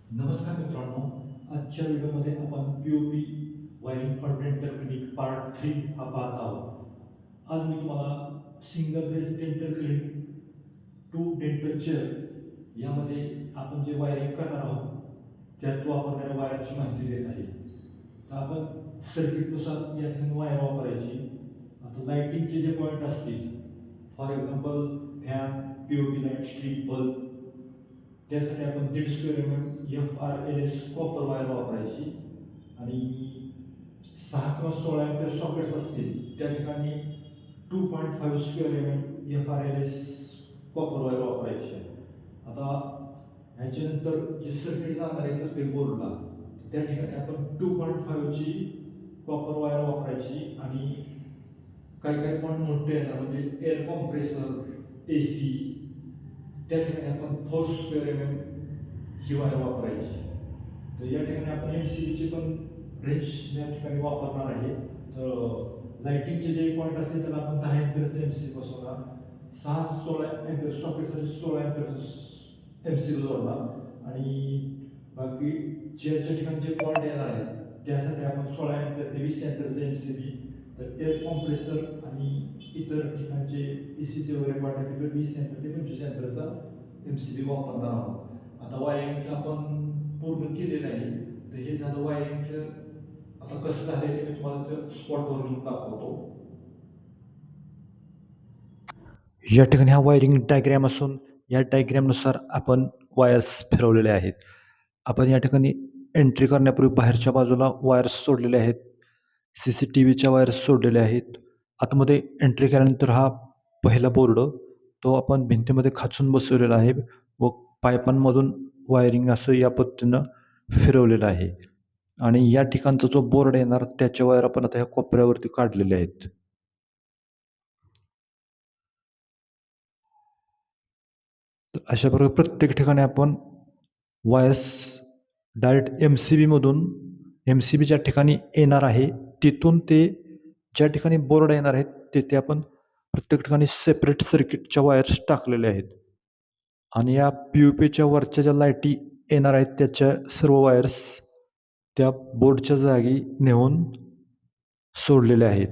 नमस्कार मित्रांनो, आजच्या व्हिडिओमध्ये आपण P wiring for dental clinic part 3 हा पाहत आहोत. आज मी तुम्हाला single phase dental clinic to dental chair यामध्ये आपण जे वायरिंग करणार आहोत त्यात वापरणाऱ्या वायरची माहिती देत आहे. तर आपण सर्किटनुसार या ठिकाणी वायर वापरायची. आता लाईटिंगचे जे पॉईंट असतील, for example fan, P light, strip bulb, त्यासाठी आपण 1.5 स्क्वेअर FRLS कॉपर वायर वापरायची. आणि 6 किंवा 16 सॉकेट्स असतील त्या ठिकाणी 2.5 स्क्वेअर FRLS कॉपर वायर वापरायची. आता ह्याच्यानंतर जे सर्किट जाणार आहे प्रत्येक बोर्डला, त्या ठिकाणी आपण 2.5ची कॉपर वायर वापरायची. आणि काही काही पॉईंट मोठे येणार म्हणजे एअर कॉम्प्रेसर, AC, त्या ठिकाणी आपण 4 स्क्वेअर ही वायर वापरायची. तर या ठिकाणी आपण MCBची पण रेंज या ठिकाणी वापरणार आहे. तर लाईटिंगचे जे पॉईंट असतील त्याला आपण 10 एम्पियरचं MCB बसवणार. 16 एम्पियर सॉकेटसाठी 16 एम्पियरचं MCB जोडणार. आणि बाकी ज्याच्या ठिकाणी जे पॉईंट येणार आहेत त्यासाठी आपण 16 एम्पियर ते 20 एम्पियरचं MCB. तर एअर कॉम्प्रेसर आणि इतर ठिकाणचे ACचे वगैरे पॉईंट आहेत तिकडे 20 एम्पियर ते 25 एम्पियरचा MCB वापरणार आहोत. आता वायरिंगचं आपण पूर्ण केलेलं आहे. तर हे झालं वायरिंगचं. आता कसं झालंय ते मी तुम्हाला स्पॉटवरून दाखवतो. या ठिकाणी हा वायरिंग डायग्रॅम असून या डायग्रॅमनुसार आपण वायर्स फिरवलेले आहेत. आपण या ठिकाणी एंट्री करण्यापूर्वी बाहेरच्या बाजूला वायर्स सोडलेले आहेत. CCTVच्या वायर्स सोडलेल्या आहेत. आतमध्ये एंट्री केल्यानंतर हा पहिला बोर्ड तो आपण भिंतीमध्ये खाचून बसवलेला आहे व पाईपांमधून वायरिंग असं या पद्धतीनं फिरवलेलं आहे. आणि या ठिकाणचा जो बोर्ड येणार त्याच्या वायर आपण आता ह्या कोपऱ्यावरती काढलेले आहेत. तर अशा प्रकारे प्रत्येक ठिकाणी आपण वायर्स डायरेक्ट MCB ज्या ठिकाणी येणार आहे तिथून ते ज्या ठिकाणी बोर्ड येणार आहेत तिथे आपण प्रत्येक ठिकाणी सेपरेट सर्किटच्या वायर्स टाकलेल्या आहेत. आणि या PUPच्या वरच्या ज्या लाईटी येणार आहेत त्याच्या सर्व वायर्स त्या बोर्डच्या जागी नेऊन सोडलेल्या आहेत.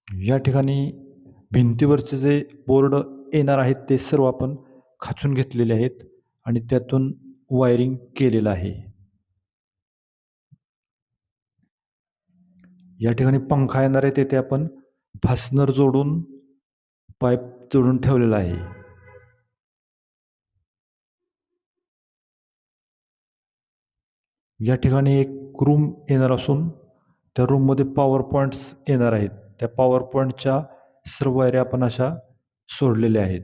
या ठिकाणी भिंतीवरचे जे बोर्ड येणार आहेत ते सर्व आपण खाचून घेतलेले आहेत आणि त्यातून वायरिंग केलेलं आहे. या ठिकाणी पंखा येणार आहे तेथे आपण फास्टनर जोडून पाईप जोडून ठेवलेला आहे. या ठिकाणी एक रूम येणार असून त्या रूममध्ये पॉवर पॉईंट्स येणार आहेत. त्या पॉवर पॉईंटच्या सर्व वायऱ्या आपण अशा सोडलेल्या आहेत.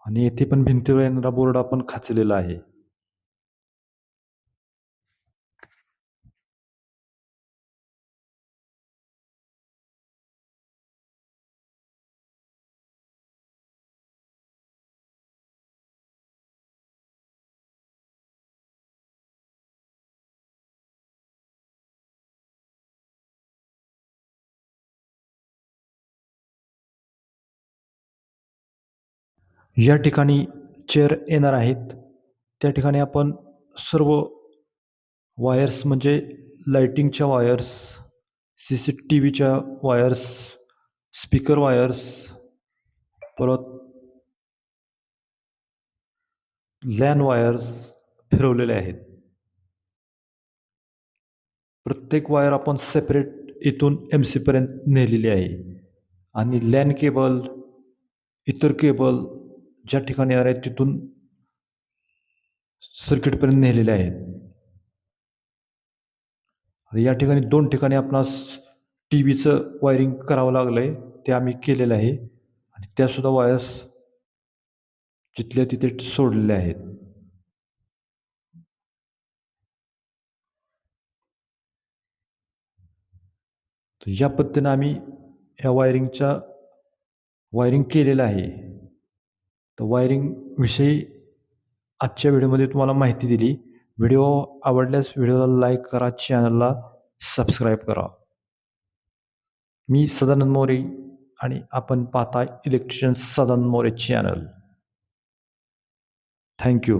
आणि येथे पण भिंतीवर येणारा बोर्ड आपण खाचलेला आहे. या ठिकाणी चेअर येणार आहेत. त्या ठिकाणी आपण सर्व वायर्स म्हणजे लाइटिंगच्या वायर्स, CCTVच्या वायर्स, स्पीकर वायर्स, परत लॅन वायर्स फिरवलेले आहेत. प्रत्येक वायर आपण सेपरेट इथून MCपर्यंत नेलेली आहे. आणि लॅन केबल, इतर केबल ज्या ठिकाणी येणार आहेत तिथून सर्किटपर्यंत नेलेले आहेत. या ठिकाणी 2 ठिकाणी आपणास टीव्हीचं वायरिंग करावं लागलंय. ते आम्ही केलेलं आहे आणि त्यासुद्धा वायर्स जिथल्या तिथे सोडलेल्या आहेत. तर या पद्धतीनं आम्ही ह्या वायरिंग केलेलं आहे. तर वायरिंगविषयी आजच्या व्हिडिओमध्ये तुम्हाला माहिती दिली. व्हिडिओ आवडल्यास व्हिडिओला लाईक करा, चॅनलला सबस्क्राईब करा. मी सदानंद मोरे आणि आपण पाहताय electrician Sadanand More channel. Thank you.